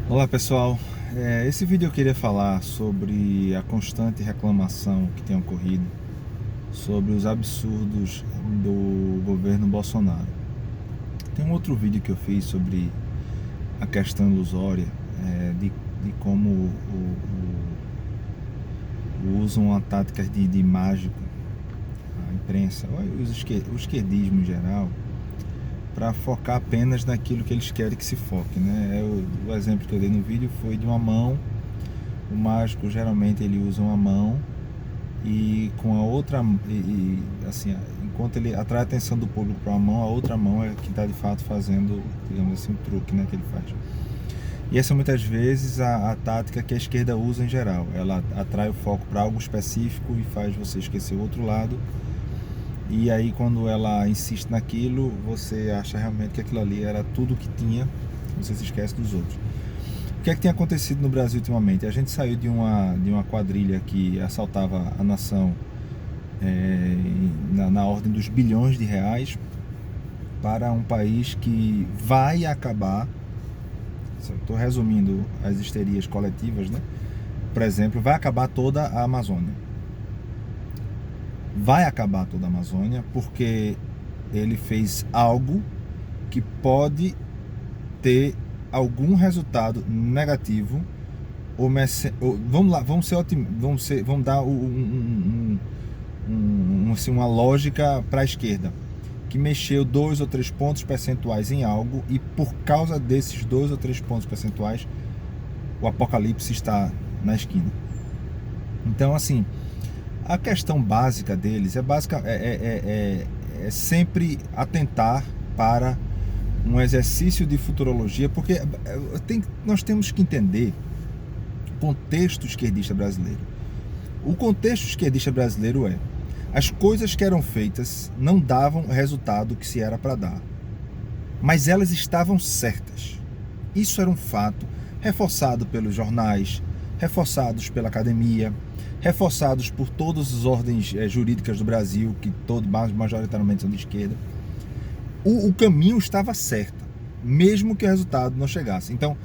Olá pessoal, esse vídeo eu queria falar sobre a constante reclamação que tem ocorrido sobre os absurdos do governo Bolsonaro. Tem um outro vídeo que eu fiz sobre a questão ilusória, de como usam a tática de mágico, a imprensa, o esquerdismo em geral, para focar apenas naquilo que eles querem que se foque, né? O exemplo que eu dei no vídeo foi de uma mão. O mágico geralmente ele usa uma mão e com a outra, assim, enquanto ele atrai a atenção do público para uma mão, a outra mão é que está de fato fazendo, digamos assim, o truque, né, que ele faz. E essa muitas vezes a tática que a esquerda usa em geral. Ela atrai o foco para algo específico e faz você esquecer o outro lado. E aí quando ela insiste naquilo, você acha realmente que aquilo ali era tudo que tinha, você se esquece dos outros. O que é que tem acontecido no Brasil ultimamente? A gente saiu de uma quadrilha que assaltava a nação na ordem dos bilhões de reais para um país que vai acabar, estou resumindo as histerias coletivas, né? Por exemplo, vai acabar toda a Amazônia. Vai acabar toda a Amazônia porque ele fez algo que pode ter algum resultado negativo. Vamos lá, vamos dar assim, uma lógica para a esquerda, que mexeu 2 ou 3 pontos percentuais em algo, e por causa desses 2 ou 3 pontos percentuais o apocalipse está na esquina. Então, assim, a questão básica deles é sempre atentar para um exercício de futurologia, porque nós temos que entender o contexto esquerdista brasileiro. O contexto esquerdista brasileiro as coisas que eram feitas não davam o resultado que se era para dar, mas elas estavam certas. Isso era um fato reforçado pelos jornais, reforçados pela academia, reforçados por todas as ordens jurídicas do Brasil, que majoritariamente são de esquerda. O caminho estava certo, mesmo que o resultado não chegasse. Então,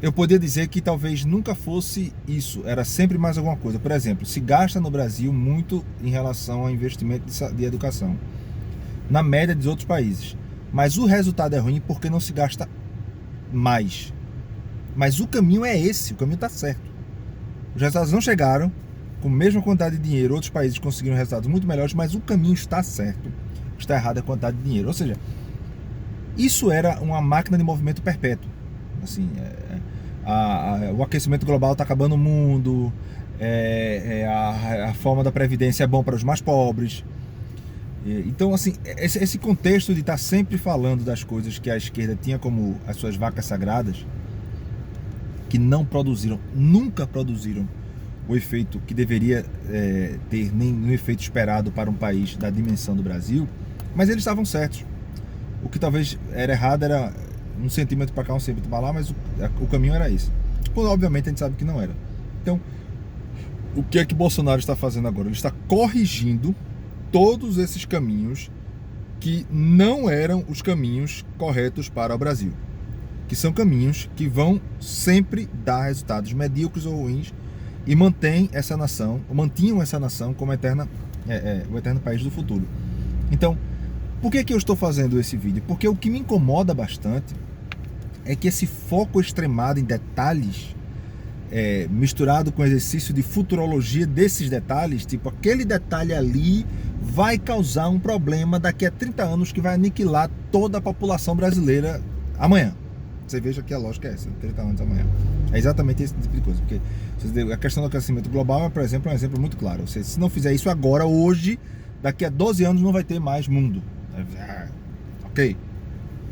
eu poderia dizer que talvez nunca fosse isso, era sempre mais alguma coisa. Por exemplo, se gasta no Brasil muito em relação ao investimento de educação, na média dos outros países. Mas o resultado é ruim porque não se gasta mais. Mas o caminho é esse, o caminho está certo. Os resultados não chegaram, com a mesma quantidade de dinheiro, outros países conseguiram resultados muito melhores, mas o caminho está certo. Está errada a quantidade de dinheiro. Ou seja, isso era uma máquina de movimento perpétuo. Assim, o aquecimento global está acabando o mundo, a forma da previdência é bom para os mais pobres. Então, assim, esse contexto de estar sempre falando das coisas que a esquerda tinha como as suas vacas sagradas, que não produziram, nunca produziram o efeito que deveria ter, nem o efeito esperado para um país da dimensão do Brasil, mas eles estavam certos. O que talvez era errado era 1 centímetro para cá, 1 centímetro para lá, mas o caminho era esse. Quando, obviamente, a gente sabe que não era. Então, o que é que Bolsonaro está fazendo agora? Ele está corrigindo todos esses caminhos que não eram os caminhos corretos para o Brasil, que são caminhos que vão sempre dar resultados medíocres ou ruins e mantinham essa nação como o eterno país do futuro. Então, por que eu estou fazendo esse vídeo? Porque o que me incomoda bastante é que esse foco extremado em detalhes, misturado com exercício de futurologia desses detalhes, tipo, aquele detalhe ali vai causar um problema daqui a 30 anos que vai aniquilar toda a população brasileira amanhã. Você veja que a lógica é essa, 30 anos amanhã. É exatamente esse tipo de coisa, porque a questão do aquecimento global, por exemplo, é um exemplo muito claro. Se não fizer isso agora, hoje, daqui a 12 anos não vai ter mais mundo. Ok,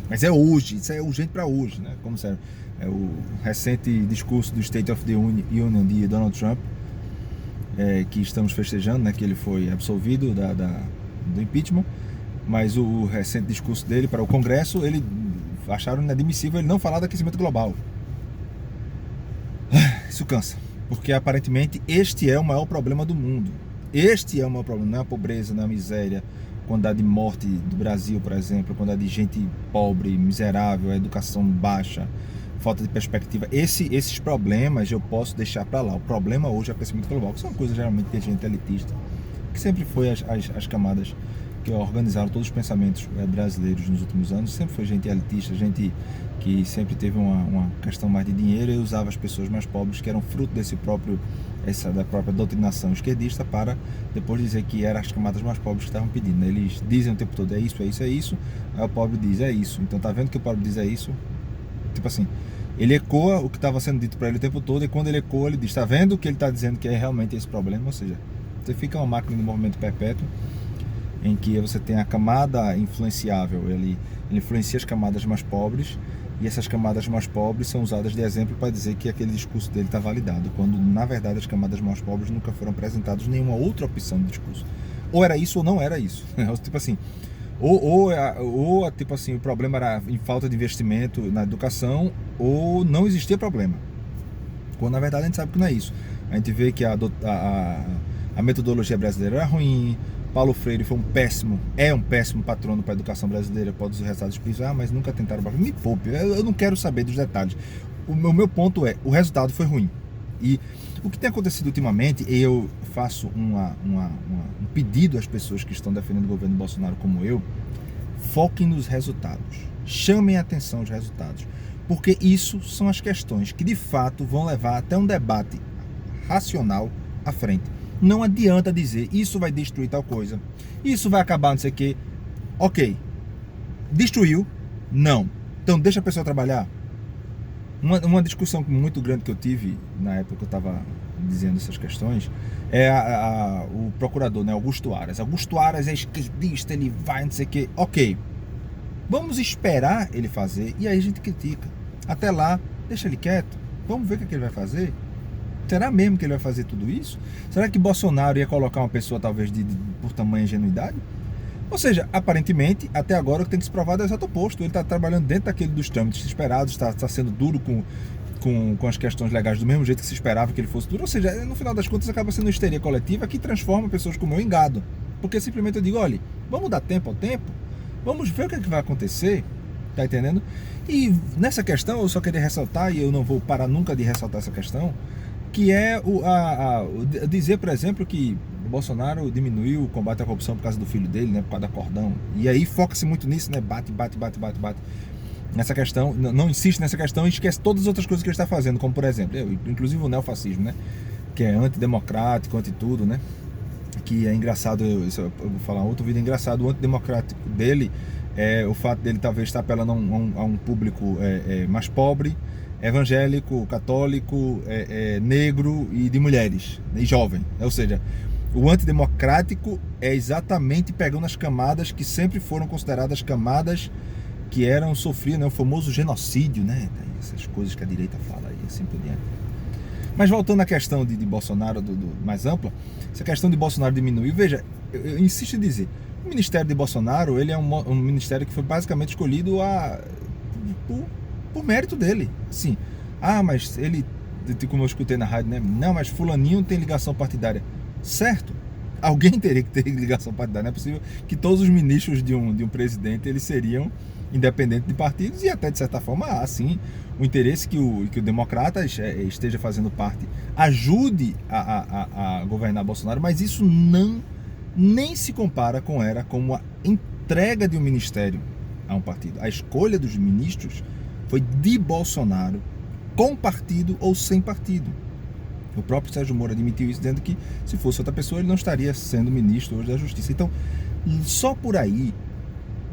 mas é hoje, isso é urgente para hoje, né? Como sério, o recente discurso do State of the Union de Donald Trump, que estamos festejando, né? Que ele foi absolvido do impeachment, mas o recente discurso dele para o Congresso, ele acharam inadmissível ele não falar do aquecimento global. Isso cansa, porque aparentemente este é o maior problema do mundo. Este é o maior problema, não é a pobreza, não é a miséria, quantidade de morte do Brasil, por exemplo, quantidade de gente pobre, miserável, a educação baixa, falta de perspectiva. Esses problemas eu posso deixar para lá. O problema hoje é o crescimento global, que são coisas geralmente de gente elitista, que sempre foi as camadas que organizaram todos os pensamentos brasileiros nos últimos anos. Sempre foi gente elitista, gente que sempre teve uma questão mais de dinheiro e usava as pessoas mais pobres, que eram fruto da própria doutrinação esquerdista, para depois dizer que eram as camadas mais pobres que estavam pedindo. Eles dizem o tempo todo, é isso, é isso, é isso, aí o pobre diz, é isso. Então tá vendo que o pobre diz, é isso? Tipo assim, ele ecoa o que estava sendo dito para ele o tempo todo, e quando ele ecoa, ele diz, tá vendo que ele está dizendo que é realmente esse problema? Ou seja, você fica uma máquina de movimento perpétuo, em que você tem a camada influenciável, ele influencia as camadas mais pobres, e essas camadas mais pobres são usadas de exemplo para dizer que aquele discurso dele está validado, quando na verdade as camadas mais pobres nunca foram apresentadas nenhuma outra opção de discurso. Ou era isso ou não era isso. Tipo assim, tipo assim, o problema era em falta de investimento na educação, ou não existia problema, quando na verdade a gente sabe que não é isso. A gente vê que a metodologia brasileira era ruim. Paulo Freire é um péssimo patrono para a educação brasileira, pode os resultados explícitos, mas nunca tentaram. Me poupe, eu não quero saber dos detalhes. O meu ponto é, o resultado foi ruim. E o que tem acontecido ultimamente, eu faço um pedido às pessoas que estão defendendo o governo Bolsonaro como eu, foquem nos resultados, chamem a atenção aos resultados, porque isso são as questões que de fato vão levar até um debate racional à frente. Não adianta dizer, isso vai destruir tal coisa, isso vai acabar não sei o que. Ok, destruiu? Não. Então deixa a pessoa trabalhar. Uma discussão muito grande que eu tive na época que eu estava dizendo essas questões é o procurador, né, Augusto Aras. Augusto Aras é esquerdista, ele vai não sei o que. Ok, vamos esperar ele fazer e aí a gente critica. Até lá, deixa ele quieto, vamos ver o que ele vai fazer. Será mesmo que ele vai fazer tudo isso? Será que Bolsonaro ia colocar uma pessoa talvez por tamanha ingenuidade? Ou seja, aparentemente, até agora o que tem que se provar é o exato oposto. Ele está trabalhando dentro daquele dos trâmites esperados, está sendo duro com as questões legais do mesmo jeito que se esperava que ele fosse duro. Ou seja, no final das contas acaba sendo uma histeria coletiva que transforma pessoas como eu em gado. Porque simplesmente eu digo, olha, vamos dar tempo ao tempo, vamos ver o que é que vai acontecer, tá entendendo? E nessa questão eu só queria ressaltar, e eu não vou parar nunca de ressaltar essa questão, que é dizer, por exemplo, que o Bolsonaro diminuiu o combate à corrupção por causa do filho dele, né, por causa da cordão. E aí foca-se muito nisso, né, bate. Nessa questão, não insiste nessa questão e esquece todas as outras coisas que ele está fazendo, como por exemplo, inclusive o neofascismo, né, que é antidemocrático, anti tudo, né, que é engraçado, eu vou falar outro vídeo engraçado, o antidemocrático dele é o fato dele talvez estar apelando a um público mais pobre, evangélico, católico, negro e de mulheres, e jovem. Ou seja, o antidemocrático é exatamente pegando as camadas que sempre foram consideradas camadas que sofriam, né, o famoso genocídio, né, essas coisas que a direita fala aí, assim por diante. Mas voltando à questão de Bolsonaro, mais ampla, essa questão de Bolsonaro diminuir, veja, eu insisto em dizer, o ministério de Bolsonaro, ele é um ministério que foi basicamente escolhido por mérito dele, assim, mas ele, como eu escutei na rádio, né, não, mas fulaninho tem ligação partidária, certo? Alguém teria que ter ligação partidária, não é possível que todos os ministros de um presidente, eles seriam independentes de partidos, e até de certa forma há sim o interesse que o democrata esteja fazendo parte, ajude a governar Bolsonaro, mas isso nem se compara como a entrega de um ministério a um partido. A escolha dos ministros foi de Bolsonaro, com partido ou sem partido. O próprio Sérgio Moro admitiu isso, dizendo que se fosse outra pessoa ele não estaria sendo ministro hoje da Justiça. Então, só por aí,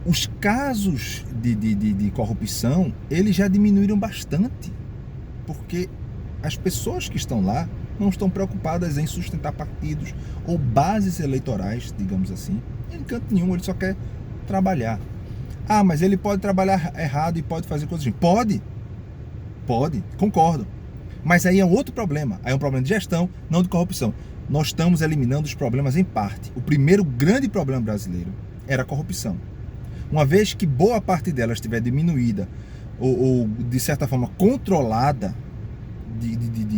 os casos de corrupção, eles já diminuíram bastante, porque as pessoas que estão lá não estão preocupadas em sustentar partidos ou bases eleitorais, digamos assim, em canto nenhum, ele só quer trabalhar. Mas ele pode trabalhar errado e pode fazer coisas assim. Pode, concordo. Mas aí é um outro problema, aí é um problema de gestão, não de corrupção. Nós estamos eliminando os problemas em parte. O primeiro grande problema brasileiro era a corrupção. Uma vez que boa parte dela estiver diminuída ou de certa forma controlada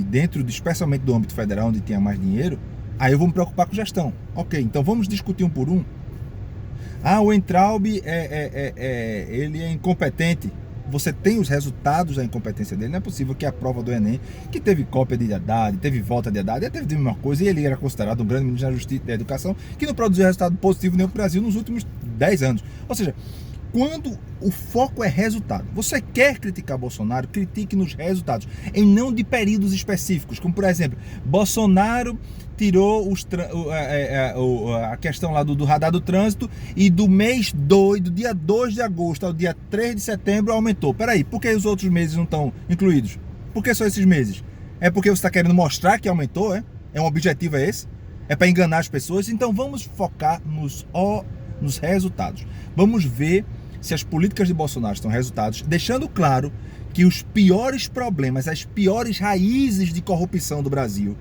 dentro, especialmente do âmbito federal, onde tinha mais dinheiro, aí eu vou me preocupar com gestão. Ok, então vamos discutir um por um. O Weintraub ele é incompetente. você tem os resultados da incompetência dele. Não é possível que a prova do Enem, que teve cópia de Haddad, teve volta de Haddad, teve a mesma coisa, e ele era considerado um grande ministro da Justiça e da Educação, que não produziu resultado positivo nem para o Brasil nos últimos 10 anos. Ou seja, quando o foco é resultado, você quer criticar Bolsonaro, critique nos resultados, e não de períodos específicos, como por exemplo, Bolsonaro tirou a questão lá do radar do trânsito e do mês 2, do dia 2 de agosto ao dia 3 de setembro aumentou. Peraí, por que os outros meses não estão incluídos? Por que só esses meses? É porque você está querendo mostrar que aumentou, é? É um objetivo esse? É para enganar as pessoas? Então vamos focar nos resultados. Vamos ver se as políticas de Bolsonaro estão resultados, deixando claro que os piores problemas, as piores raízes de corrupção do Brasil,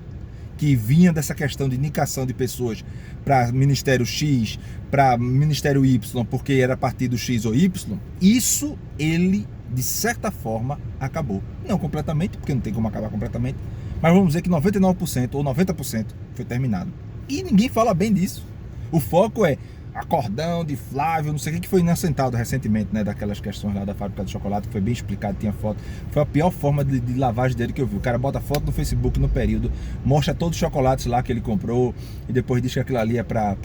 que vinha dessa questão de indicação de pessoas para Ministério X, para Ministério Y, porque era partido X ou Y, isso ele, de certa forma, acabou. Não completamente, porque não tem como acabar completamente, mas vamos dizer que 99% ou 90% foi terminado. E ninguém fala bem disso. O foco é acordão de Flávio, não sei o que foi inassentado recentemente, né, daquelas questões lá da fábrica de chocolate, que foi bem explicado, tinha foto. Foi a pior forma de lavagem dele que eu vi. O cara bota foto no Facebook no período, mostra todos os chocolates lá que ele comprou e depois diz que aquilo ali é pra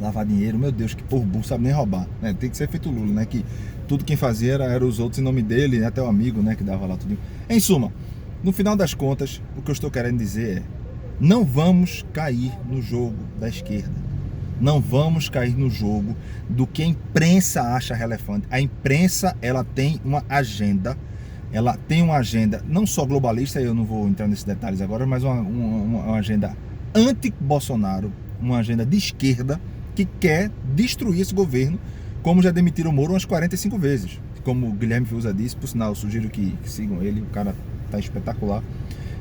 lavar dinheiro. Meu Deus, que porra burro, sabe nem roubar, né? Tem que ser feito Lula, né, que tudo quem fazia era os outros em nome dele, né? Até o amigo, né, que dava lá tudo. Em suma, no final das contas, o que eu estou querendo dizer é: não vamos cair no jogo da esquerda. Não vamos cair no jogo do que a imprensa acha relevante. A imprensa, ela tem uma agenda não só globalista, eu não vou entrar nesses detalhes agora, mas uma agenda anti-Bolsonaro, uma agenda de esquerda que quer destruir esse governo, como já demitiram o Moro umas 45 vezes. Como o Guilherme Fiuza disse, por sinal, eu sugiro que sigam ele, o cara tá espetacular.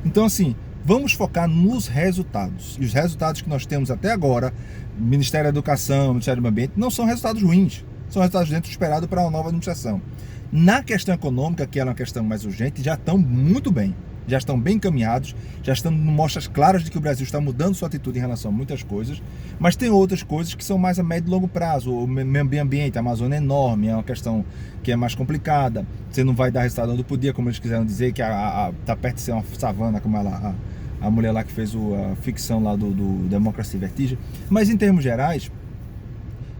Então, assim, vamos focar nos resultados. E os resultados que nós temos até agora, Ministério da Educação, Ministério do Meio Ambiente, não são resultados ruins. São resultados dentro do esperado para uma nova administração. Na questão econômica, que é uma questão mais urgente, já estão muito bem. Já estão bem encaminhados, já estão mostras claras de que o Brasil está mudando sua atitude em relação a muitas coisas, mas tem outras coisas que são mais a médio e longo prazo. O meio ambiente, a Amazônia é enorme, é uma questão que é mais complicada. Você não vai dar resultado onde podia, como eles quiseram dizer, que está perto de ser uma savana, como a mulher lá que fez a ficção lá do Democracy Vertigem. Mas em termos gerais,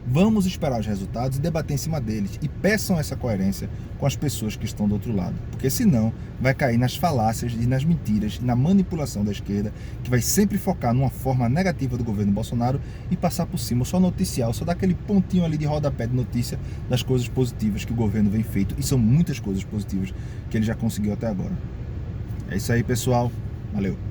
vamos esperar os resultados e debater em cima deles, e peçam essa coerência com as pessoas que estão do outro lado, porque senão vai cair nas falácias e nas mentiras e na manipulação da esquerda, que vai sempre focar numa forma negativa do governo Bolsonaro e passar por cima, só noticiar, só dar aquele pontinho ali de rodapé de notícia das coisas positivas que o governo vem feito, e são muitas coisas positivas que ele já conseguiu até agora. É isso aí, pessoal, valeu!